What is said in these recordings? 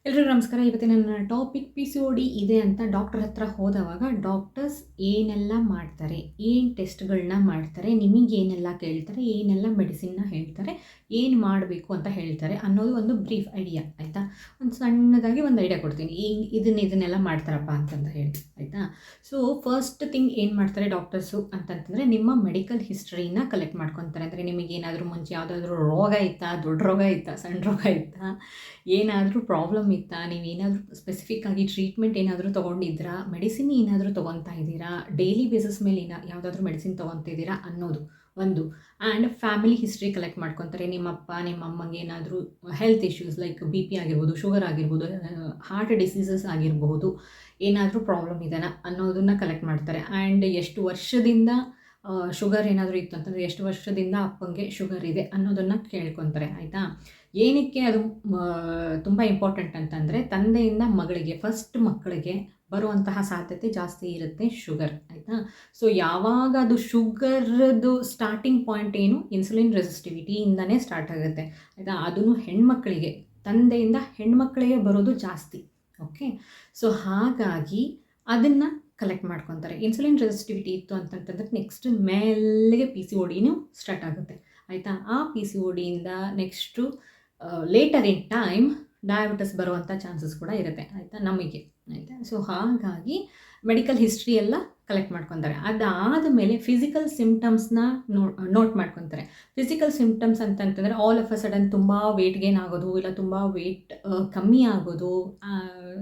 ಎಲ್ರಿಗೂ ನಮಸ್ಕಾರ. ಇವತ್ತಿನ ನನ್ನ ಟಾಪಿಕ್ PCOD ಇದೆ ಅಂತ ಡಾಕ್ಟರ್ ಹತ್ರ ಹೋದವಾಗ ಡಾಕ್ಟರ್ಸ್ ಏನೆಲ್ಲ ಮಾಡ್ತಾರೆ, ಏನು ಟೆಸ್ಟ್‌ಗಳನ್ನ ಮಾಡ್ತಾರೆ, ನಿಮಗೇನೆಲ್ಲ ಕೇಳ್ತಾರೆ, ಏನೆಲ್ಲ ಮೆಡಿಸಿನ್‌ನ ಹೇಳ್ತಾರೆ, ಏನು ಮಾಡಬೇಕು ಅಂತ ಹೇಳ್ತಾರೆ ಅನ್ನೋದು ಒಂದು ಬ್ರೀಫ್ ಐಡಿಯಾ ಆಯಿತಾ. ಒಂದು ಸಣ್ಣದಾಗಿ ಒಂದು ಐಡಿಯಾ ಕೊಡ್ತೀನಿ. ಇದನ್ನೆಲ್ಲ ಮಾಡ್ತಾರಪ್ಪ ಅಂತಂತ ಹೇಳಿ ಆಯಿತಾ. ಸೊ ಫಸ್ಟ್ ಥಿಂಗ್ ಏನು ಮಾಡ್ತಾರೆ ಡಾಕ್ಟರ್ಸು ಅಂತಂತಂದರೆ ನಿಮ್ಮ ಮೆಡಿಕಲ್ ಹಿಸ್ಟ್ರಿನ ಕಲೆಕ್ಟ್ ಮಾಡ್ಕೊತಾರೆ. ಅಂದರೆ ನಿಮಗೇನಾದರೂ ಮುಂಚೆ ಯಾವುದಾದ್ರೂ ರೋಗ ಇತ್ತಾ, ದೊಡ್ಡ ರೋಗ ಇತ್ತಾ, ಸಣ್ಣ ರೋಗ ಇತ್ತಾ, ಏನಾದರೂ ಪ್ರಾಬ್ಲಮ್ ಇತ್ತಾ, ನೀವೇನಾದರೂ ಸ್ಪೆಸಿಫಿಕ್ಕಾಗಿ ಟ್ರೀಟ್ಮೆಂಟ್ ಏನಾದರೂ ತೊಗೊಂಡಿದ್ರಾ, ಮೆಡಿಸಿನ್ ಏನಾದರೂ ತೊಗೊತಾ ಇದ್ದೀರಾ, ಡೈಲಿ ಬೇಸಿಸ್ ಮೇಲೆ ಯಾವುದಾದ್ರೂ ಮೆಡಿಸಿನ್ ತೊಗೊತಿದ್ದೀರಾ ಅನ್ನೋದು ಒಂದು. ಆ್ಯಂಡ್ ಫ್ಯಾಮಿಲಿ ಹಿಸ್ಟ್ರಿ ಕಲೆಕ್ಟ್ ಮಾಡ್ಕೊತಾರೆ. ನಿಮ್ಮಪ್ಪ ನಿಮ್ಮ ಅಮ್ಮಂಗೆ ಏನಾದರೂ ಹೆಲ್ತ್ ಇಶ್ಯೂಸ್ ಲೈಕ್ BP ಆಗಿರ್ಬೋದು, ಶುಗರ್ ಆಗಿರ್ಬೋದು, ಹಾರ್ಟ್ ಡಿಸೀಸಸ್ ಆಗಿರಬಹುದು, ಏನಾದರೂ ಪ್ರಾಬ್ಲಮ್ ಇದೆನಾ ಅನ್ನೋದನ್ನು ಕಲೆಕ್ಟ್ ಮಾಡ್ತಾರೆ. ಆ್ಯಂಡ್ ಎಷ್ಟು ವರ್ಷದಿಂದ ಶುಗರ್ ಏನಾದರೂ ಇತ್ತು ಅಂತಂದರೆ ಎಷ್ಟು ವರ್ಷದಿಂದ ಅಪ್ಪಂಗೆ ಶುಗರ್ ಇದೆ ಅನ್ನೋದನ್ನು ಕೇಳ್ಕೊತಾರೆ ಆಯಿತಾ. ಏನಕ್ಕೆ ಅದು ತುಂಬ ಇಂಪಾರ್ಟೆಂಟ್ ಅಂತಂದರೆ ತಂದೆಯಿಂದ ಮಗಳಿಗೆ ಫಸ್ಟ್ ಮಕ್ಕಳಿಗೆ ಬರುವಂತಹ ಸಾಧ್ಯತೆ ಜಾಸ್ತಿ ಇರುತ್ತೆ ಶುಗರ್ ಆಯಿತಾ. ಸೊ ಯಾವಾಗ ಅದು ಶುಗರ್ದು ಸ್ಟಾರ್ಟಿಂಗ್ ಪಾಯಿಂಟ್ ಏನು, ಇನ್ಸುಲಿನ್ ರೆಸಿಸ್ಟಿವಿಟಿಯಿಂದನೇ ಸ್ಟಾರ್ಟ್ ಆಗುತ್ತೆ ಆಯಿತಾ. ಅದನ್ನು ಹೆಣ್ಮಕ್ಕಳಿಗೆ, ತಂದೆಯಿಂದ ಹೆಣ್ಮಕ್ಕಳಿಗೆ ಬರೋದು ಜಾಸ್ತಿ. ಓಕೆ, ಸೊ ಹಾಗಾಗಿ ಅದನ್ನು ಕಲೆಕ್ಟ್ ಮಾಡ್ಕೊತಾರೆ. ಇನ್ಸುಲಿನ್ ರೆಸಿಸ್ಟಿವಿಟಿ ಇತ್ತು ಅಂತಂತಂದರೆ ನೆಕ್ಸ್ಟ್ ಮೇಲೆಗೆ PCODನೂ ಸ್ಟಾರ್ಟ್ ಆಗುತ್ತೆ ಆಯಿತಾ. ಆ PCODಯಿಂದ next later in time diabetes ಬರುವಂಥ ಚಾನ್ಸಸ್ ಕೂಡ ಇರುತ್ತೆ ಆಯಿತಾ ನಮಗೆ ಆಯಿತಾ. ಸೊ ಹಾಗಾಗಿ ಮೆಡಿಕಲ್ ಹಿಸ್ಟ್ರಿ ಎಲ್ಲ ಕಲೆಕ್ಟ್ ಮಾಡ್ಕೊತಾರೆ. ಅದಾದ ಮೇಲೆ ಫಿಸಿಕಲ್ ಸಿಮ್ಟಮ್ಸ್ನ ನೋಟ್ ಮಾಡ್ಕೊತಾರೆ. ಫಿಸಿಕಲ್ ಸಿಮ್ಟಮ್ಸ್ ಅಂತಂತಂದರೆ ಆಲ್ ಆಫ್ ಅ ಸಡನ್ ತುಂಬ ವೇಟ್ ಗೇನ್ ಆಗೋದು, ಇಲ್ಲ ತುಂಬ ವೇಟ್ ಕಮ್ಮಿ ಆಗೋದು,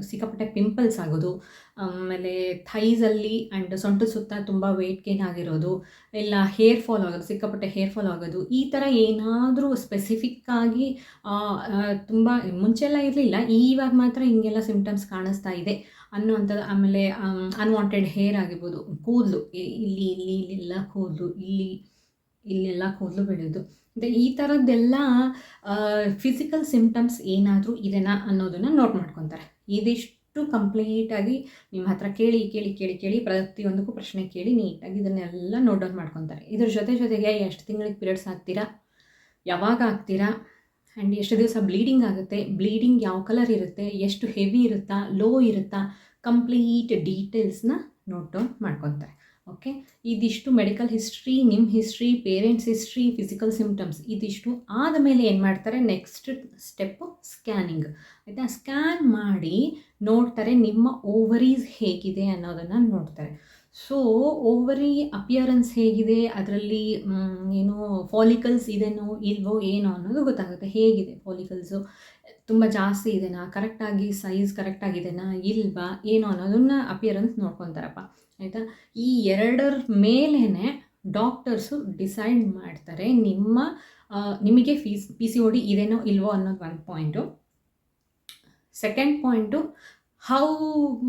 ಸಿಕ್ಕಾಪಟ್ಟೆ ಪಿಂಪಲ್ಸ್ ಆಗೋದು, ಆಮೇಲೆ ಥೈಸಲ್ಲಿ ಆ್ಯಂಡ್ ಸೊಂಟದ ಸುತ್ತ ತುಂಬ ವೇಟ್ ಗೇನ್ ಆಗಿರೋದು, ಇಲ್ಲ ಹೇರ್ ಫಾಲ್ ಆಗೋದು, ಸಿಕ್ಕಾಪಟ್ಟೆ ಹೇರ್ ಫಾಲ್ ಆಗೋದು, ಈ ಥರ ಏನಾದರೂ ಸ್ಪೆಸಿಫಿಕ್ಕಾಗಿ ತುಂಬ ಮುಂಚೆಲ್ಲ ಇರಲಿಲ್ಲ, ಇವಾಗ ಮಾತ್ರ ಹಿಂಗೆಲ್ಲ ಸಿಮ್ಟಮ್ಸ್ ಕಾಣಿಸ್ತಾ ಇದೆ ಅನ್ನುವಂಥದ್ದು. ಆಮೇಲೆ ಅನ್ವಾಂಟೆಡ್ ಹೇರ್ ಆಗಿರ್ಬೋದು, ಕೂದಲು ಇಲ್ಲೆಲ್ಲ ಕೂದಲು, ಇಲ್ಲೆಲ್ಲ ಕೂದಲು ಬೆಳೆಯೋದು, ಮತ್ತು ಈ ಥರದ್ದೆಲ್ಲ ಫಿಸಿಕಲ್ ಸಿಮ್ಟಮ್ಸ್ ಏನಾದರೂ ಇದೆನಾ ಅನ್ನೋದನ್ನು ನೋಟ್ ಮಾಡ್ಕೊತಾರೆ. ಇದಿಷ್ಟು ಕಂಪ್ಲೀಟಾಗಿ ನಿಮ್ಮ ಹತ್ರ ಕೇಳಿ ಪ್ರತಿಯೊಂದಕ್ಕೂ ಪ್ರಶ್ನೆ ಕೇಳಿ ನೀಟಾಗಿ ಇದನ್ನೆಲ್ಲ ನೋಟ್ ಡೌನ್ ಮಾಡ್ಕೊತಾರೆ. ಇದ್ರ ಜೊತೆಗೆ ಎಷ್ಟು ತಿಂಗಳಿಗೆ ಪೀರಿಯಡ್ಸ್ ಆಗ್ತೀರಾ, ಯಾವಾಗ ಆಗ್ತೀರಾ, ಆ್ಯಂಡ್ ಎಷ್ಟು ದಿವಸ ಬ್ಲೀಡಿಂಗ್ ಆಗುತ್ತೆ, ಬ್ಲೀಡಿಂಗ್ ಯಾವ ಕಲರ್ ಇರುತ್ತೆ, ಎಷ್ಟು ಹೆವಿ ಇರುತ್ತಾ, ಲೋ ಇರುತ್ತಾ, ಕಂಪ್ಲೀಟ್ ಡೀಟೇಲ್ಸ್ನ ನೋಟ್ ಡೌನ್ ಮಾಡ್ಕೊತಾರೆ. ಓಕೆ, ಇದಿಷ್ಟು ಮೆಡಿಕಲ್ ಹಿಸ್ಟ್ರಿ, ನಿಮ್ಮ history, parents history, physical symptoms ಇದಿಷ್ಟು ಆದಮೇಲೆ ಏನು ಮಾಡ್ತಾರೆ, ನೆಕ್ಸ್ಟ್ ಸ್ಟೆಪ್ಪು ಸ್ಕ್ಯಾನಿಂಗ್ ಆಯಿತಾ. ಸ್ಕ್ಯಾನ್ ಮಾಡಿ ನೋಡ್ತಾರೆ ನಿಮ್ಮ ಓವರೀಸ್ ಹೇಗಿದೆ ಅನ್ನೋದನ್ನು ನೋಡ್ತಾರೆ. ಸೊ ಓವರಿ ಅಪಿಯರೆನ್ಸ್ ಹೇಗಿದೆ, ಅದರಲ್ಲಿ ಏನು ಫಾಲಿಕಲ್ಸ್ ಇದೆನೋ ಇಲ್ವೋ ಏನೋ ಅನ್ನೋದು ಗೊತ್ತಾಗುತ್ತೆ. ಹೇಗಿದೆ ಫಾಲಿಕಲ್ಸು, ತುಂಬ ಜಾಸ್ತಿ ಇದೆನಾ, ಕರೆಕ್ಟಾಗಿ ಸೈಜ್ ಕರೆಕ್ಟಾಗಿದೆನಾ ಇಲ್ವಾ ಏನೋ ಅನ್ನೋದನ್ನು ಅಪಿಯರೆನ್ಸ್ ನೋಡ್ಕೊತಾರಪ್ಪ ಆಯಿತಾ. ಈ ಎರಡರ ಮೇಲೇ ಡಾಕ್ಟರ್ಸು ಡಿಸೈಡ್ ಮಾಡ್ತಾರೆ ನಿಮಗೆ PCOD ಇದೆನೋ ಇಲ್ವೋ ಅನ್ನೋದು ಒಂದು point. Second point how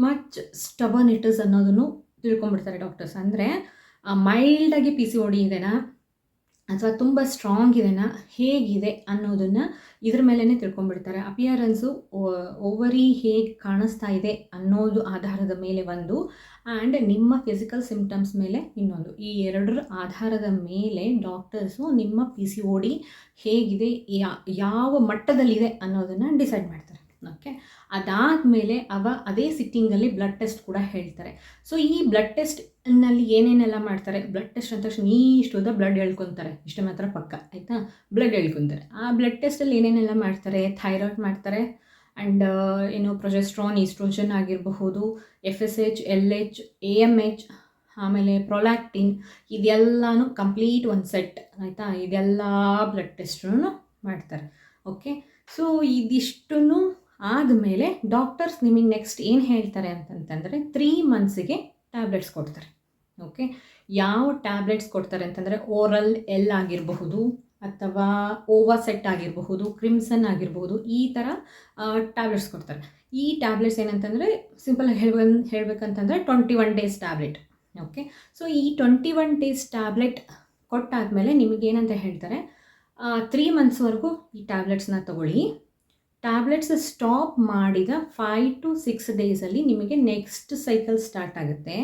much stubborn it is ಅನ್ನೋದನ್ನು ತಿಳ್ಕೊಂಬಿಡ್ತಾರೆ ಡಾಕ್ಟರ್ಸ್. ಅಂದರೆ ಮೈಲ್ಡಾಗಿ PCOD ಇದೆನಾ ಅಥವಾ ತುಂಬ ಸ್ಟ್ರಾಂಗ್ ಇದೆನಾ, ಹೇಗಿದೆ ಅನ್ನೋದನ್ನು ಇದ್ರ ಮೇಲೇ ತಿಳ್ಕೊಂಬಿಡ್ತಾರೆ. ಅಪಿಯರೆನ್ಸು ಓವರಿ ಹೇಗೆ ಕಾಣಿಸ್ತಾ ಇದೆ ಅನ್ನೋದು ಆಧಾರದ ಮೇಲೆ ಒಂದು, ಆ್ಯಂಡ್ ನಿಮ್ಮ ಫಿಸಿಕಲ್ ಸಿಮ್ಟಮ್ಸ್ ಮೇಲೆ ಇನ್ನೊಂದು. ಈ ಎರಡರ ಆಧಾರದ ಮೇಲೆ ಡಾಕ್ಟರ್ಸು ನಿಮ್ಮ PCOD ಹೇಗಿದೆ, ಯಾವ ಮಟ್ಟದಲ್ಲಿದೆ ಅನ್ನೋದನ್ನು ಡಿಸೈಡ್ ಮಾಡ್ತಾರೆ. ಓಕೆ, ಅದಾದಮೇಲೆ ಅದೇ ಸಿಟ್ಟಿಂಗಲ್ಲಿ ಬ್ಲಡ್ ಟೆಸ್ಟ್ ಕೂಡ ಹೇಳ್ತಾರೆ. ಸೊ ಈ ಬ್ಲಡ್ ಟೆಸ್ಟ್ನಲ್ಲಿ ಏನೇನೆಲ್ಲ ಮಾಡ್ತಾರೆ, ಬ್ಲಡ್ ಟೆಸ್ಟ್ ಅಂದ ತಕ್ಷಣ ಇಷ್ಟುದ ಬ್ಲಡ್ ಹೇಳ್ಕೊತಾರೆ, ಇಷ್ಟು ಮಾತ್ರ ಪಕ್ಕ ಆಯಿತಾ, ಬ್ಲಡ್ ಹೇಳ್ಕೊತಾರೆ. ಆ ಬ್ಲಡ್ ಟೆಸ್ಟಲ್ಲಿ ಏನೇನೆಲ್ಲ ಮಾಡ್ತಾರೆ, ಥೈರಾಯ್ಡ್ ಮಾಡ್ತಾರೆ, ಆ್ಯಂಡ್ ಪ್ರೊಜೆಸ್ಟ್ರಾನ್, ಈಸ್ಟ್ರೋಜನ್ ಆಗಿರಬಹುದು, FSH, LH, AMH, ಆಮೇಲೆ ಪ್ರೊಲ್ಯಾಕ್ಟಿನ್, ಇದೆಲ್ಲನೂ ಕಂಪ್ಲೀಟ್ ಒಂದು ಸೆಟ್ ಆಯಿತಾ. ಇದೆಲ್ಲ ಬ್ಲಡ್ ಟೆಸ್ಟನ್ನು ಮಾಡ್ತಾರೆ. ಓಕೆ, ಸೊ ಇದಿಷ್ಟನ್ನು ಆದಮೇಲೆ ಡಾಕ್ಟರ್ಸ್ ನಿಮಗೆ ನೆಕ್ಸ್ಟ್ ಏನು ಹೇಳ್ತಾರೆ ಅಂತಂತಂದರೆ 3 ಮಂತ್ಸಿಗೆ ಟ್ಯಾಬ್ಲೆಟ್ಸ್ ಕೊಡ್ತಾರೆ. ಓಕೆ, ಯಾವ ಟ್ಯಾಬ್ಲೆಟ್ಸ್ ಕೊಡ್ತಾರೆ ಅಂತಂದರೆ ಓರಲ್ ಎಲ್ ಆಗಿರಬಹುದು, ಅಥವಾ ಓವಾಸೆಟ್ ಆಗಿರಬಹುದು, ಕ್ರಿಮ್ಸನ್ ಆಗಿರಬಹುದು, ಈ ಥರ ಟ್ಯಾಬ್ಲೆಟ್ಸ್ ಕೊಡ್ತಾರೆ. ಈ ಟ್ಯಾಬ್ಲೆಟ್ಸ್ ಏನಂತಂದರೆ ಸಿಂಪಲಾಗಿ ಹೇಳಬೇಕಂತಂದರೆ 21 ಡೇಸ್ ಟ್ಯಾಬ್ಲೆಟ್. ಓಕೆ, ಸೊ ಈ 21 ಡೇಸ್ ಟ್ಯಾಬ್ಲೆಟ್ ಕೊಟ್ಟಾದಮೇಲೆ ನಿಮಗೇನಂತ ಹೇಳ್ತಾರೆ, 3 ಮಂತ್ಸ್ವರೆಗೂ ಈ ಟ್ಯಾಬ್ಲೆಟ್ಸ್ನ ತಗೊಳ್ಳಿ. ಟ್ಯಾಬ್ಲೆಟ್ಸ್ ಸ್ಟಾಪ್ ಮಾಡಿದ 5 to 6 ಡೇಸಲ್ಲಿ ನಿಮಗೆ ನೆಕ್ಸ್ಟ್ ಸೈಕಲ್ ಸ್ಟಾರ್ಟ್ ಆಗುತ್ತೆ.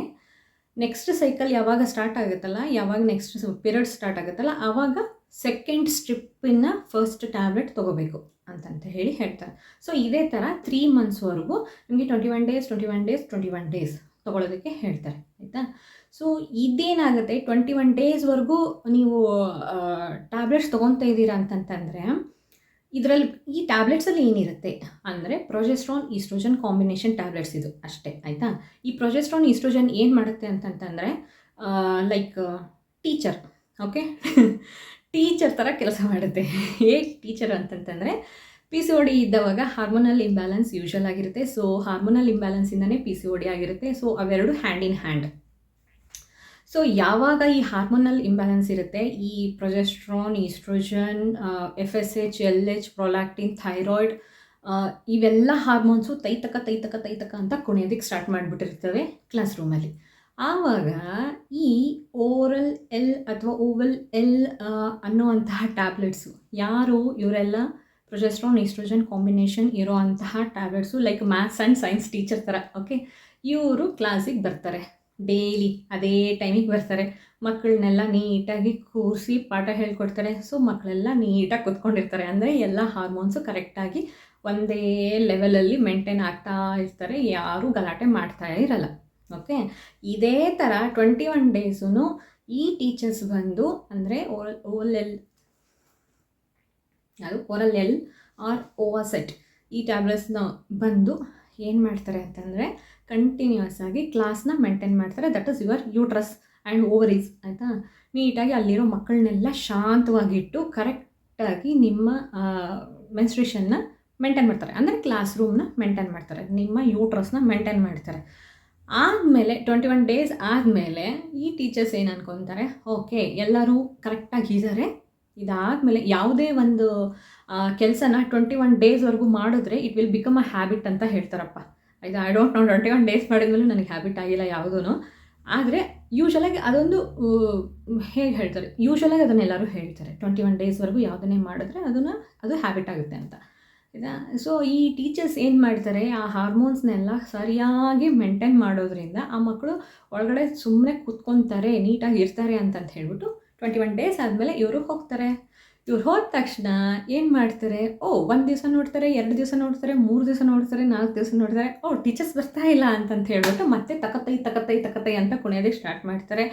ನೆಕ್ಸ್ಟ್ ಸೈಕಲ್ ಯಾವಾಗ ಸ್ಟಾರ್ಟ್ ಆಗುತ್ತಲ್ಲ, ಯಾವಾಗ ನೆಕ್ಸ್ಟ್ ಪೀರಿಯಡ್ ಸ್ಟಾರ್ಟ್ ಆಗುತ್ತಲ್ಲ, ಆವಾಗ ಸೆಕೆಂಡ್ ಸ್ಟ್ರಿಪ್ಪಿನ ಫಸ್ಟ್ ಟ್ಯಾಬ್ಲೆಟ್ ತೊಗೋಬೇಕು. ಅಂತಂತ ಹೇಳಿ ಹೇಳ್ತಾರೆ. ಸೊ ಇದೇ ಥರ 3 ಮಂತ್ಸ್ವರೆಗೂ ನಿಮಗೆ 21 ಡೇಸ್ 21 ಡೇಸ್ 21 ಡೇಸ್ ತೊಗೊಳೋದಕ್ಕೆ ಹೇಳ್ತಾರೆ, ಆಯಿತಾ. ಸೊ ಇದೇನಾಗುತ್ತೆ, 21 ಡೇಸ್ವರೆಗೂ ನೀವು ಟ್ಯಾಬ್ಲೆಟ್ಸ್ ತೊಗೊತಾ ಇದ್ದೀರಾ ಅಂತಂತಂದರೆ ಇದರಲ್ಲಿ ಈ ಟ್ಯಾಬ್ಲೆಟ್ಸಲ್ಲಿ ಏನಿರುತ್ತೆ ಅಂದರೆ ಪ್ರೊಜೆಸ್ಟ್ರಾನ್ ಈಸ್ಟ್ರೋಜನ್ ಕಾಂಬಿನೇಷನ್ ಟ್ಯಾಬ್ಲೆಟ್ಸ್ ಇದು ಅಷ್ಟೇ, ಆಯಿತಾ. ಈ ಪ್ರೊಜೆಸ್ಟ್ರಾನ್ ಈಸ್ಟ್ರೋಜನ್ ಏನು ಮಾಡುತ್ತೆ ಅಂತಂತಂದರೆ ಲೈಕ್ ಟೀಚರ್, ಓಕೆ ಟೀಚರ್ ಥರ ಕೆಲಸ ಮಾಡುತ್ತೆ. ಹೇಗೆ ಟೀಚರ್ ಅಂತಂತಂದರೆ PCOD ಇದ್ದವಾಗ ಹಾರ್ಮೋನಲ್ ಇಂಬ್ಯಾಲೆನ್ಸ್ ಯೂಶುವಲ್ ಆಗಿರುತ್ತೆ. ಸೊ ಹಾರ್ಮೋನಲ್ ಇಂಬ್ಯಾಲೆನ್ಸಿಂದನೇ PCOD ಆಗಿರುತ್ತೆ. ಸೊ ಅವೆರಡು ಹ್ಯಾಂಡ್ ಇನ್ ಹ್ಯಾಂಡ್. ಸೊ ಯಾವಾಗ ಈ ಹಾರ್ಮೋನಲ್ ಇಂಬ್ಯಾಲೆನ್ಸ್ ಇರುತ್ತೆ, ಈ progesterone oestrogen FSH LH prolactin thyroid ಇವೆಲ್ಲ ಹಾರ್ಮೋನ್ಸು ತೈತಕ ಅಂತ ಕುಣಿಯೋದಕ್ಕೆ ಸ್ಟಾರ್ಟ್ ಮಾಡಿಬಿಟ್ಟಿರ್ತವೆ ಕ್ಲಾಸ್ ರೂಮಲ್ಲಿ. ಆವಾಗ ಈ ಓರಲ್ ಎಲ್ ಅಥವಾ ಓವಲ್ ಎಲ್ ಅನ್ನುವಂತಹ ಟ್ಯಾಬ್ಲೆಟ್ಸು ಯಾರು ಇವರೆಲ್ಲ ಪ್ರೊಜೆಸ್ಟ್ರಾನ್ ಈಸ್ಟ್ರೋಜನ್ ಕಾಂಬಿನೇಷನ್ ಇರೋ ಅಂತಹ tablets like maths and science teacher ಥರ, ಓಕೆ. ಇವರು ಕ್ಲಾಸಿಗೆ ಬರ್ತಾರೆ, ಡೈಲಿ ಅದೇ ಟೈಮಿಗೆ ಬರ್ತಾರೆ. ಮಕ್ಕಳನ್ನೆಲ್ಲ ನೀಟಾಗಿ ಕೂರಿಸಿ ಪಾಠ ಹೇಳ್ಕೊಡ್ತಾರೆ. ಸೊ ಮಕ್ಕಳೆಲ್ಲ ನೀಟಾಗಿ ಕೂತ್ಕೊಂಡಿರ್ತಾರೆ. ಅಂದರೆ ಎಲ್ಲ ಹಾರ್ಮೋನ್ಸು ಕರೆಕ್ಟಾಗಿ ಒಂದೇ ಲೆವೆಲಲ್ಲಿ ಮೇಂಟೈನ್ ಆಗ್ತಾ ಇರ್ತಾರೆ, ಯಾರೂ ಗಲಾಟೆ ಮಾಡ್ತಾ ಇರಲ್ಲ, ಓಕೆ. ಇದೇ ಥರ 21 ಡೇಸೂ ಈ ಟೀಚರ್ಸ್ ಬಂದು ಅಂದರೆ ಓರಲ್ ಎಲ್ ಆರ್ ಓವಾಸೆಟ್ ಈ ಟ್ಯಾಬ್ಲೆಟ್ಸ್ನ ಬಂದು ಏನು ಮಾಡ್ತಾರೆ ಅಂತಂದರೆ ಕಂಟಿನ್ಯೂಸ್ ಆಗಿ ಕ್ಲಾಸ್ನ ಮೇಂಟೈನ್ ಮಾಡ್ತಾರೆ. That is your uterus and ovaries, ಆಯಿತಾ. ನೀಟಾಗಿ ಅಲ್ಲಿರೋ ಮಕ್ಕಳನ್ನೆಲ್ಲ ಶಾಂತವಾಗಿಟ್ಟು ಕರೆಕ್ಟಾಗಿ ನಿಮ್ಮ ಮೆನ್ಸ್ಟ್ರೇಷನ್ನ ಮೇಂಟೈನ್ ಮಾಡ್ತಾರೆ. ಅಂದರೆ ಕ್ಲಾಸ್ ರೂಮ್ನ ಮೇಂಟೈನ್ ಮಾಡ್ತಾರೆ, ನಿಮ್ಮ ಯೂಟ್ರಸ್ನ ಮೇಂಟೈನ್ ಮಾಡ್ತಾರೆ. ಆದಮೇಲೆ 21 ಡೇಸ್ ಆದಮೇಲೆ ಈ ಟೀಚರ್ಸ್ ಏನು ಅನ್ಕೊತಾರೆ, ಓಕೆ ಎಲ್ಲರೂ ಕರೆಕ್ಟಾಗಿದ್ದಾರೆ. ಇದಾದಮೇಲೆ ಯಾವುದೇ ಒಂದು ಕೆಲಸನ 21 ಡೇಸ್ವರೆಗೂ ಮಾಡಿದ್ರೆ it will become a habit ಅಂತ ಹೇಳ್ತಾರಪ್ಪ, ಆಯಿತಾ. ಐ ಡೋಂಟ್ ನೋ 21 ಡೇಸ್ ಮಾಡಿದ್ಮೇಲೆ ನನಗೆ ಹ್ಯಾಬಿಟ್ ಆಗಿಲ್ಲ ಯಾವುದೂ. ಆದರೆ ಯೂಶ್ವಲಾಗಿ ಅದೊಂದು ಹೇಗೆ ಹೇಳ್ತಾರೆ, ಯೂಶ್ವಲಾಗಿ ಅದನ್ನೆಲ್ಲರೂ ಹೇಳ್ತಾರೆ 21 ಡೇಸ್ವರೆಗೂ ಯಾವುದನ್ನೇ ಮಾಡಿದ್ರೆ ಅದು ಹ್ಯಾಬಿಟ್ ಆಗುತ್ತೆ ಅಂತ, ಆಯಿತಾ. ಸೊ ಈ ಟೀಚರ್ಸ್ ಏನು ಮಾಡ್ತಾರೆ, ಆ ಹಾರ್ಮೋನ್ಸ್ನೆಲ್ಲ ಸರಿಯಾಗಿ ಮೇಂಟೈನ್ ಮಾಡೋದ್ರಿಂದ ಆ ಮಕ್ಕಳು ಒಳಗಡೆ ಸುಮ್ಮನೆ ಕೂತ್ಕೊತಾರೆ, ನೀಟಾಗಿ ಇರ್ತಾರೆ ಅಂತಂತ ಹೇಳ್ಬಿಟ್ಟು 21 ಡೇಸ್ ಆದಮೇಲೆ ಇವರು ಹೋಗ್ತಾರೆ. ಇವ್ರು ಹೋದ ತಕ್ಷಣ ಏನು ಮಾಡ್ತಾರೆ, 1 ದಿವಸ ನೋಡ್ತಾರೆ, 2 ದಿವಸ ನೋಡ್ತಾರೆ, 3 ದಿವಸ ನೋಡ್ತಾರೆ, 4 ದಿವಸ ನೋಡ್ತಾರೆ, ಟೀಚರ್ಸ್ ಬರ್ತಾ ಇಲ್ಲ ಅಂತಂತ ಹೇಳ್ಬಿಟ್ಟು ಮತ್ತೆ ತಕತೈ ಅಂತ ಕುಣಿಯೋದಕ್ಕೆ ಸ್ಟಾರ್ಟ್ ಮಾಡ್ತಾರೆ.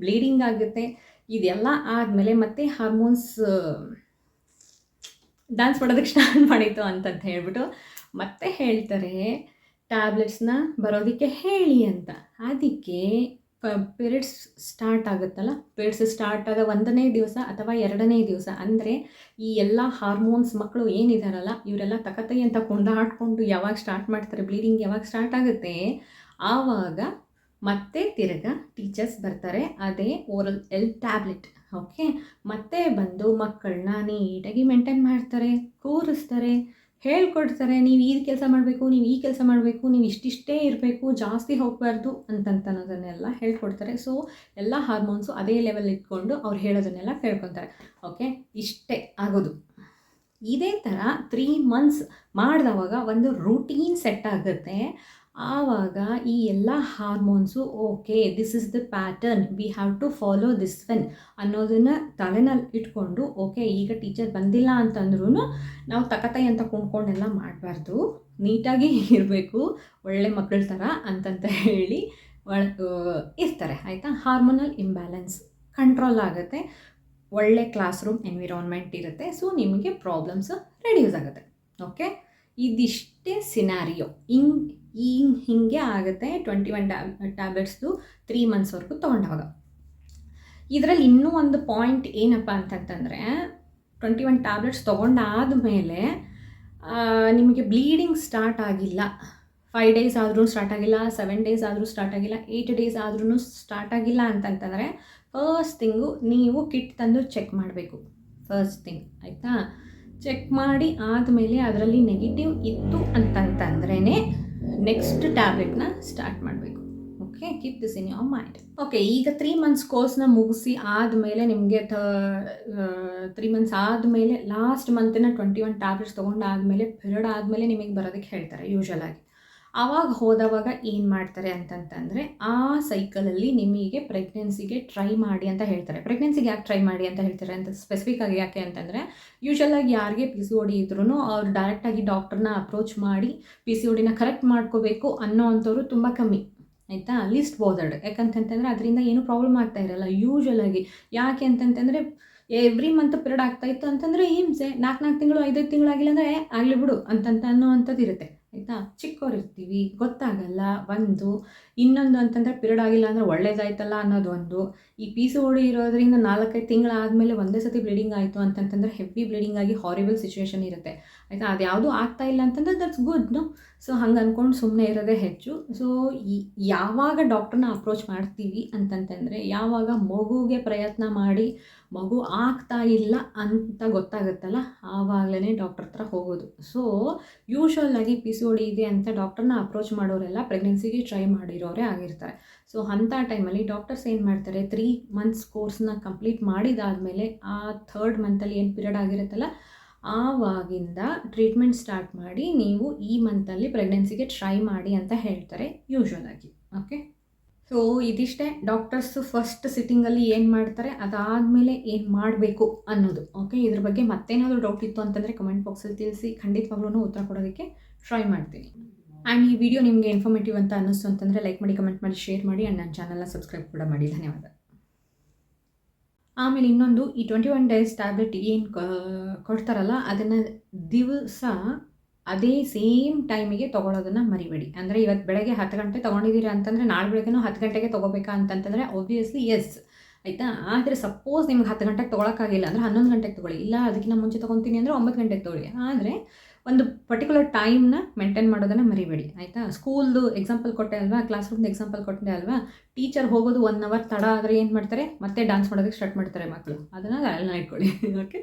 ಬ್ಲೀಡಿಂಗ್ ಆಗುತ್ತೆ. ಇದೆಲ್ಲ ಆದಮೇಲೆ ಮತ್ತೆ ಹಾರ್ಮೋನ್ಸ್ ಡ್ಯಾನ್ಸ್ ಮಾಡೋದಕ್ಕೆ ಸ್ಟಾರ್ಟ್ ಮಾಡಿತ್ತು ಅಂತಂತ ಹೇಳ್ಬಿಟ್ಟು ಮತ್ತೆ ಹೇಳ್ತಾರೆ ಟ್ಯಾಬ್ಲೆಟ್ಸ್ನ ಬರೋದಕ್ಕೆ ಹೇಳಿ ಅಂತ. ಅದಕ್ಕೆ ಪೀರಿಯಡ್ಸ್ ಸ್ಟಾರ್ಟ್ ಆಗುತ್ತಲ್ಲ, ಪೀರಿಯಡ್ಸ್ ಸ್ಟಾರ್ಟ್ ಆದ 1ನೇ ದಿವಸ ಅಥವಾ 2ನೇ ದಿವಸ ಅಂದರೆ ಈ ಎಲ್ಲ ಹಾರ್ಮೋನ್ಸ್ ಮಕ್ಕಳು ಏನಿದಾರಲ್ಲ ಇವರೆಲ್ಲ ತಕತೈ ಅಂತ ಕುಣಿದಾಡ್ಕೊಂಡು ಯಾವಾಗ ಸ್ಟಾರ್ಟ್ ಮಾಡ್ತಾರೆ, ಬ್ಲೀಡಿಂಗ್ ಯಾವಾಗ ಸ್ಟಾರ್ಟ್ ಆಗುತ್ತೆ ಆವಾಗ ಮತ್ತೆ ತಿರ್ಗಾ ಟೀಚರ್ಸ್ ಬರ್ತಾರೆ, ಅದೇ ಓರಲ್ ಎಲ್ ಟ್ಯಾಬ್ಲೆಟ್, ಓಕೆ. ಮತ್ತೆ ಬಂದು ಮಕ್ಕಳನ್ನ ನೀಟಾಗಿ ಮೇಂಟೈನ್ ಮಾಡ್ತಾರೆ, ಕೂರಿಸ್ತಾರೆ, ಹೇಳ್ಕೊಡ್ತಾರೆ. ನೀವು ಈ ಕೆಲಸ ಮಾಡಬೇಕು, ನೀವು ಈ ಕೆಲಸ ಮಾಡಬೇಕು, ನೀವು ಇಷ್ಟಿಷ್ಟೇ ಇರಬೇಕು, ಜಾಸ್ತಿ ಹೋಗಬಾರ್ದು ಅನ್ನೋದನ್ನೆಲ್ಲ ಹೇಳ್ಕೊಡ್ತಾರೆ. ಸೊ ಎಲ್ಲ ಹಾರ್ಮೋನ್ಸು ಅದೇ ಲೆವೆಲ್ ಇಟ್ಕೊಂಡು ಅವ್ರು ಹೇಳೋದನ್ನೆಲ್ಲ ಕೇಳ್ಕೊತಾರೆ, ಓಕೆ. ಇಷ್ಟೇ ಆಗೋದು. ಇದೇ ಥರ 3 ಮಂತ್ಸ್ ಮಾಡಿದವಾಗ ಒಂದು ರೂಟೀನ್ ಸೆಟ್ ಆಗುತ್ತೆ. ಆವಾಗ ಈ ಎಲ್ಲ hormones okay this is the pattern, we have to follow this when ಅನ್ನೋದನ್ನು ತಲೆನಲ್ಲಿ ಇಟ್ಕೊಂಡು ಓಕೆ ಈಗ ಟೀಚರ್ ಬಂದಿಲ್ಲ ಅಂತಂದ್ರೂ ನಾವು ತಕತೈ ಅಂತ ಕುಣ್ಕೊಂಡೆಲ್ಲ ಮಾಡಬಾರ್ದು, ನೀಟಾಗಿ ಇರಬೇಕು, ಒಳ್ಳೆ ಮಕ್ಕಳ ಥರ ಅಂತಂತ ಹೇಳಿ ಇರ್ತಾರೆ, ಆಯಿತಾ. ಹಾರ್ಮೋನಲ್ ಇಂಬ್ಯಾಲೆನ್ಸ್ ಕಂಟ್ರೋಲ್ ಆಗುತ್ತೆ, ಒಳ್ಳೆ ಕ್ಲಾಸ್ ರೂಮ್ ಎನ್ವಿರಾನ್ಮೆಂಟ್ ಇರುತ್ತೆ. ಸೊ ನಿಮಗೆ ಪ್ರಾಬ್ಲಮ್ಸ್ ರೆಡ್ಯೂಸ್ ಆಗುತ್ತೆ, ಓಕೆ. ಇದಿಷ್ಟೇ ಸಿನಾರಿಯೋ. ಹಿಂಗೆ ಆಗುತ್ತೆ 21 ಟ್ಯಾಬ್ಲೆಟ್ಸ್ದು 3 ಮಂತ್ಸ್ವರೆಗೂ ತೊಗೊಂಡಾಗ. ಇದರಲ್ಲಿ ಇನ್ನೂ ಒಂದು ಪಾಯಿಂಟ್ ಏನಪ್ಪ ಅಂತಂತಂದರೆ 21 ಟ್ಯಾಬ್ಲೆಟ್ಸ್ ತೊಗೊಂಡಾದಮೇಲೆ ನಿಮಗೆ ಬ್ಲೀಡಿಂಗ್ ಸ್ಟಾರ್ಟ್ ಆಗಿಲ್ಲ, 5 ಡೇಸ್ ಆದರೂ ಸ್ಟಾರ್ಟ್ ಆಗಿಲ್ಲ, 7 ಡೇಸ್ ಆದರೂ ಸ್ಟಾರ್ಟ್ ಆಗಿಲ್ಲ, 8 ಡೇಸ್ ಆದ್ರೂ ಸ್ಟಾರ್ಟ್ ಆಗಿಲ್ಲ ಅಂತಂತಂದರೆ ಫಸ್ಟ್ ಥಿಂಗು ನೀವು ಕಿಟ್ ತಂದು ಚೆಕ್ ಮಾಡಬೇಕು, ಫಸ್ಟ್ ಥಿಂಗ್, ಆಯಿತಾ. ಚೆಕ್ ಮಾಡಿ ಆದಮೇಲೆ ಅದರಲ್ಲಿ ನೆಗೆಟಿವ್ ಇತ್ತು ಅಂತಂತಂದ್ರೇ ನೆಕ್ಸ್ಟ್ ಟ್ಯಾಬ್ಲೆಟ್ನ ಸ್ಟಾರ್ಟ್ ಮಾಡಬೇಕು, okay. Keep this in your mind, okay. ಈಗ 3 ಮಂತ್ಸ್ ಕೋರ್ಸ್ನ ಮುಗಿಸಿ ಆದಮೇಲೆ ನಿಮಗೆ 3 ಮಂತ್ಸ್ ಆದಮೇಲೆ ಲಾಸ್ಟ್ ಮಂತಿನ 21 ಟ್ಯಾಬ್ಲೆಟ್ಸ್ ತೊಗೊಂಡಾದಮೇಲೆ ಪೀರಿಯಡ್ ಆದಮೇಲೆ ನಿಮಗೆ ಬರೋದಕ್ಕೆ ಹೇಳ್ತಾರೆ ಯೂಶ್ವಲಾಗಿ. ಆವಾಗ ಹೋದವಾಗ ಏನು ಮಾಡ್ತಾರೆ ಅಂತಂತಂದರೆ ಆ ಸೈಕಲಲ್ಲಿ ನಿಮಗೆ ಪ್ರೆಗ್ನೆನ್ಸಿಗೆ ಟ್ರೈ ಮಾಡಿ ಅಂತ ಹೇಳ್ತಾರೆ. ಪ್ರೆಗ್ನೆನ್ಸಿಗೆ ಯಾಕೆ ಟ್ರೈ ಮಾಡಿ ಅಂತ ಹೇಳ್ತಾರೆ ಅಂತ ಸ್ಪೆಸಿಫಿಕ್ಕಾಗಿ ಯಾಕೆ ಅಂತಂದರೆ, ಯೂಶಲಾಗಿ ಯಾರಿಗೆ ಪಿ ಸಿ ಒ ಡಿ ಇದ್ರೂ ಅವ್ರು ಡೈರೆಕ್ಟಾಗಿ ಡಾಕ್ಟ್ರನ್ನ ಅಪ್ರೋಚ್ ಮಾಡಿ ಪಿ ಸಿ ಒ ಡಿನ ಕರೆಕ್ಟ್ ಮಾಡ್ಕೋಬೇಕು ಅನ್ನೋ ಅಂಥವ್ರು ತುಂಬ ಕಮ್ಮಿ, ಆಯಿತಾ. ಲೀಸ್ಟ್ ಬೋದರ್ಡ್. ಯಾಕಂತಂತಂದರೆ ಅದರಿಂದ ಏನೂ ಪ್ರಾಬ್ಲಮ್ ಆಗ್ತಾ ಇರಲ್ಲ ಯೂಶಲಾಗಿ. ಯಾಕೆ ಅಂತಂತಂದರೆ ಎವ್ರಿ ಮಂತ್ ಪಿರಿಯಡ್ ಆಗ್ತಾಯಿತ್ತು ಅಂತಂದರೆ ಹಿಂಸೆ, 4 ತಿಂಗಳು 5 ತಿಂಗಳು ಆಗಿಲ್ಲ ಅಂದರೆ ಆಗಲಿ ಬಿಡು ಅಂತಂತ ಅನ್ನೋವಂಥದ್ದು ಇರುತ್ತೆ, ಆಯಿತಾ. ಚಿಕ್ಕವರಿರ್ತೀವಿ, ಗೊತ್ತಾಗಲ್ಲ. ಇನ್ನೊಂದು ಅಂತಂದರೆ ಪಿರಿಯಡ್ ಆಗಿಲ್ಲ ಅಂದರೆ ಒಳ್ಳೇದಾಯ್ತಲ್ಲ ಅನ್ನೋದು ಒಂದು. ಈ ಪಿ ಸಿ ಒ ಡಿ ಇರೋದ್ರಿಂದ 4-5 ತಿಂಗಳಾದಮೇಲೆ ಒಂದೇ ಸತಿ ಬ್ಲೀಡಿಂಗ್ ಆಯಿತು ಅಂತಂತಂದರೆ ಹೆವಿ ಬ್ಲೀಡಿಂಗ್ ಆಗಿ ಹಾರಿಬಲ್ ಸಿಚುವೇಶನ್ ಇರುತ್ತೆ, ಆಯಿತಾ. ಅದು ಯಾವುದೂ ಆಗ್ತಾ ಇಲ್ಲ ಅಂತಂದರೆ ದಟ್ಸ್ ಗುಡ್, ನೋ. ಸೊ ಹಂಗೆ ಅಂದ್ಕೊಂಡು ಸುಮ್ಮನೆ ಇರೋದೇ ಹೆಚ್ಚು. ಸೊ ಯಾವಾಗ ಡಾಕ್ಟ್ರನ್ನ ಅಪ್ರೋಚ್ ಮಾಡ್ತೀವಿ ಅಂತಂತಂದರೆ, ಯಾವಾಗ ಮಗುಗೆ ಪ್ರಯತ್ನ ಮಾಡಿ ಮಗು ಆಗ್ತಾ ಇಲ್ಲ ಅಂತ ಗೊತ್ತಾಗುತ್ತಲ್ಲ, ಆವಾಗಲೇ ಡಾಕ್ಟ್ರ್ ಹತ್ರ ಹೋಗೋದು. ಸೊ ಯೂಶ್ವಲಾಗಿ ಪಿ ಸಿ ಒ ಡಿ ಇದೆ ಅಂತ ಡಾಕ್ಟ್ರನ್ನ ಅಪ್ರೋಚ್ ಮಾಡೋರೆಲ್ಲ ಪ್ರೆಗ್ನೆನ್ಸಿಗೆ ಟ್ರೈ ಮಾಡಿರೋರೇ ಆಗಿರ್ತಾರೆ. ಸೊ ಅಂಥ ಟೈಮಲ್ಲಿ ಡಾಕ್ಟರ್ಸ್ ಏನು ಮಾಡ್ತಾರೆ, 3 ಮಂತ್ಸ್ ಕೋರ್ಸ್ನ ಕಂಪ್ಲೀಟ್ ಮಾಡಿದಾದಮೇಲೆ ಆ 3rd ಮಂತಲ್ಲಿ ಏನು ಪಿರಿಯಡ್ ಆಗಿರುತ್ತಲ್ಲ ಆವಾಗಿಂದ ಟ್ರೀಟ್ಮೆಂಟ್ ಸ್ಟಾರ್ಟ್ ಮಾಡಿ ನೀವು ಈ ಮಂತಲ್ಲಿ ಪ್ರೆಗ್ನೆನ್ಸಿಗೆ ಟ್ರೈ ಮಾಡಿ ಅಂತ ಹೇಳ್ತಾರೆ ಯೂಶ್ವಲಾಗಿ. ಓಕೆ, ಸೊ ಇದಿಷ್ಟೇ ಡಾಕ್ಟರ್ಸು ಫಸ್ಟ್ ಸಿಟ್ಟಿಂಗಲ್ಲಿ ಏನು ಮಾಡ್ತಾರೆ, ಅದಾದಮೇಲೆ ಏನು ಮಾಡಬೇಕು ಅನ್ನೋದು. ಓಕೆ, ಇದ್ರ ಬಗ್ಗೆ ಮತ್ತೇನಾದರೂ ಡೌಟ್ ಇತ್ತು ಅಂತಂದರೆ ಕಮೆಂಟ್ ಬಾಕ್ಸಲ್ಲಿ ತಿಳಿಸಿ, ಖಂಡಿತವಾಗ್ಲೂ ಉತ್ತರ ಕೊಡೋದಕ್ಕೆ ಟ್ರೈ ಮಾಡ್ತೀನಿ. ಆ್ಯಂಡ್ ಈ ವಿಡಿಯೋ ನಿಮಗೆ ಇನ್ಫಾರ್ಮೇಟಿವ್ ಅಂತ ಅನ್ನಿಸ್ತು ಅಂತಂದರೆ ಲೈಕ್ ಮಾಡಿ, ಕಮೆಂಟ್ ಮಾಡಿ, ಶೇರ್ ಮಾಡಿ, ಆ್ಯಂಡ್ ನನ್ನ ಚಾನಲ್ನ ಸಬ್ಸ್ಕ್ರೈಬ್ ಕೂಡ ಮಾಡಿ. ಧನ್ಯವಾದ. ಆಮೇಲೆ ಇನ್ನೊಂದು, ಈ 21 ಡೇಸ್ ಟ್ಯಾಬ್ಲೆಟ್ ಏನು ಕೊಡ್ತಾರಲ್ಲ ಅದನ್ನು ದಿವಸ ಅದೇ ಸೇಮ್ ಟೈಮಿಗೆ ತೊಗೊಳೋದನ್ನು ಮರಿಬೇಡಿ. ಅಂದರೆ ಇವತ್ತು ಬೆಳಗ್ಗೆ 10 ಗಂಟೆ ತೊಗೊಂಡಿದ್ದೀರಾ ಅಂತಂದರೆ ನಾಳೆ ಬೆಳಗ್ಗೆನೂ 10 ಗಂಟೆಗೆ ತೊಗೋಬೇಕಾ ಅಂತಂತಂದರೆ ಆಬ್ವಿಯಸ್ಲಿ ಎಸ್, ಆಯಿತಾ. ಆದರೆ ಸಪೋಸ್ ನಿಮ್ಗೆ 10 ಗಂಟೆಗೆ ತೊಗೊಳಕ್ಕಾಗಿಲ್ಲ ಅಂದರೆ 11 ಗಂಟೆಗೆ ತೊಗೊಳ್ಳಿ, ಇಲ್ಲ ಅದಕ್ಕಿಂತ ಮುಂಚೆ ತೊಗೊತೀನಿ ಅಂದರೆ 9 ಗಂಟೆಗೆ ತೊಗೊಳ್ಳಿ. ಆದರೆ ಒಂದು ಪರ್ಟಿಕ್ಯುಲರ್ ಟೈಮ್ನ ಮೇಂಟೈನ್ ಮಾಡೋದನ್ನು ಮರಿಬೇಡಿ, ಆಯಿತಾ. ಸ್ಕೂಲ್ದು ಎಕ್ಸಾಂಪಲ್ ಕೊಟ್ಟೆ ಅಲ್ವಾ, ಕ್ಲಾಸ್ ರೂಮ್ದು ಎಕ್ಸಾಂಪಲ್ ಕೊಟ್ಟೆ ಅಲ್ವಾ. ಟೀಚರ್ ಹೋಗೋದು 1 ಅವರ್ ತಡ ಆದರೆ ಏನು ಮಾಡ್ತಾರೆ, ಮತ್ತೆ ಡ್ಯಾನ್ಸ್ ಮಾಡೋದಕ್ಕೆ ಸ್ಟಾರ್ಟ್ ಮಾಡ್ತಾರೆ ಮಕ್ಕಳು. ಅದನ್ನು ಅಲ್ಲ ಇಟ್ಕೊಳ್ಳಿ. ಓಕೆ.